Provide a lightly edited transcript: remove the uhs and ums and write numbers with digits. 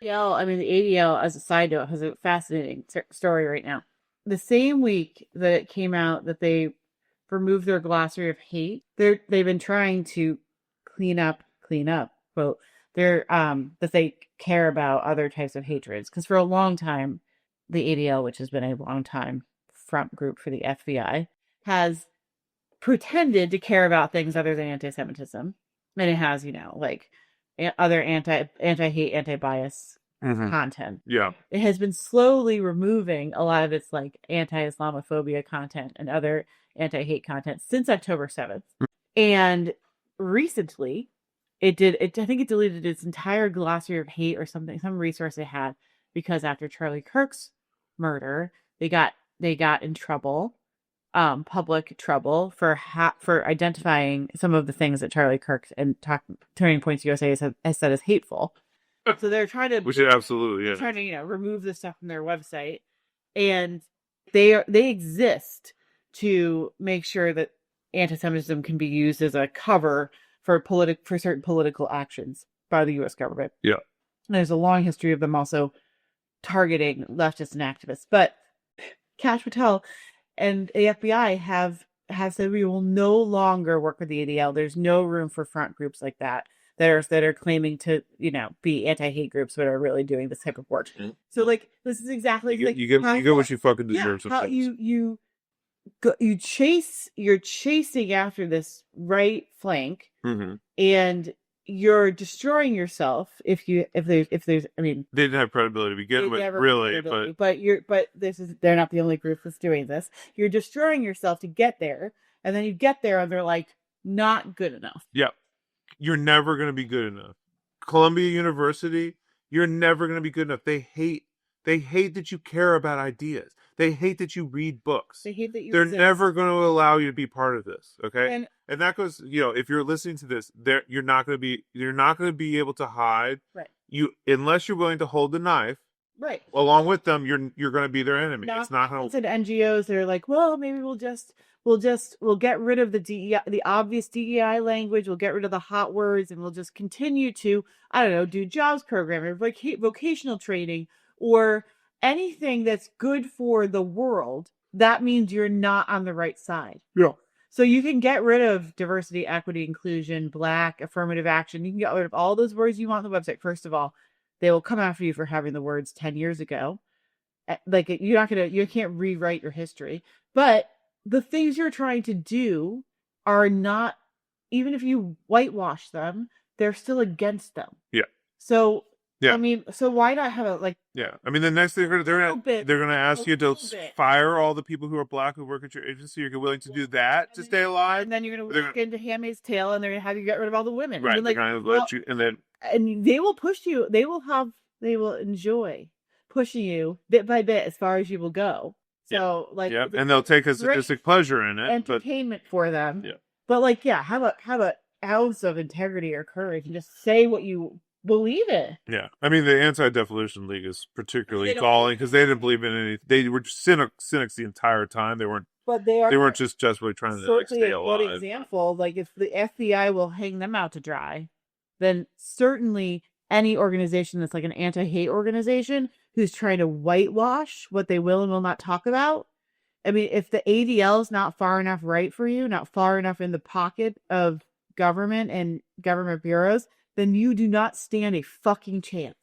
ADL, I mean, the ADL, as a side note, has a fascinating story right now. The same week that it came out that they removed their glossary of hate, they've been trying to clean up, quote, that they care about other types of hatreds. Because for a long time, the ADL, which has been a long time front group for the FBI, has pretended to care about things other than anti-Semitism, and it has, like other anti-hate, anti-bias content. Yeah. It has been slowly removing a lot of its like anti-Islamophobia content and other anti-hate content since October 7th. And recently I think it deleted its entire glossary of hate or something, some resource it had, because after Charlie Kirk's murder, they got in trouble, public trouble for identifying some of the things that Charlie Kirk and Turning Points USA has said is hateful. So they're trying to, which it absolutely is, trying to remove this stuff from their website, and they exist to make sure that anti-Semitism can be used as a cover for certain political actions by the U.S. government. Yeah, and there's a long history of them also targeting leftists and activists. But Kash Patel and the FBI have said we will no longer work with the ADL. There's no room for front groups like that that are claiming to be anti-hate groups but are really doing this type of work. Mm-hmm. So like this is exactly you get what you fucking deserve. Yeah, how you're chasing after this right flank, mm-hmm. and you're destroying yourself if there's I mean, they didn't have credibility to begin with, really, but they're not the only group that's doing this. You're destroying yourself to get there, and then you get there and they're like, not good enough. Yeah, you're never going to be good enough. Columbia University, you're never going to be good enough. They hate that you care about ideas. They hate that you read books. They hate that they're never going to allow you to be part of this. Okay, and that goes. If you're listening to this, you're not going to be able to hide. Right. Unless you're willing to hold the knife. Right. Along with them, you're going to be their enemy. It's not going to. NGOs, they're like, well, maybe we'll get rid of the DEI, the obvious DEI language. We'll get rid of the hot words, and we'll just continue to, I don't know, do jobs program or vocational training or anything that's good for the world. That means you're not on the right side. Yeah. So you can get rid of diversity, equity, inclusion, Black, affirmative action. You can get rid of all those words you want on the website. First of all, they will come after you for having the words 10 years ago. Like you can't rewrite your history. But the things you're trying to do are not, even if you whitewash them, they're still against them. Yeah. So, yeah. I mean, so why not have it like... Yeah. I mean, the next thing they're going to ask you to fire all the people who are Black who work at your agency. You're willing to do that to stay alive? And then you're going to walk into Handmaid's Tale and they're going to have you get rid of all the women. Right. Like, they're going to let you, and they will push you. They will enjoy pushing you bit by bit as far as you will go. So and they'll take a sadistic pleasure in it. Entertainment for them. Yeah. But have an ounce of integrity or courage and just say what you believe in. Yeah. I mean, the Anti-Defolition League is particularly galling because they didn't believe in anything. They were cynics the entire time. They weren't. But they weren't just desperately trying to stay alive. For example, if the FBI will hang them out to dry, then certainly any organization that's like an anti-hate organization who's trying to whitewash what they will and will not talk about. I mean, if the ADL is not far enough right for you, not far enough in the pocket of government and government bureaus, then you do not stand a fucking chance.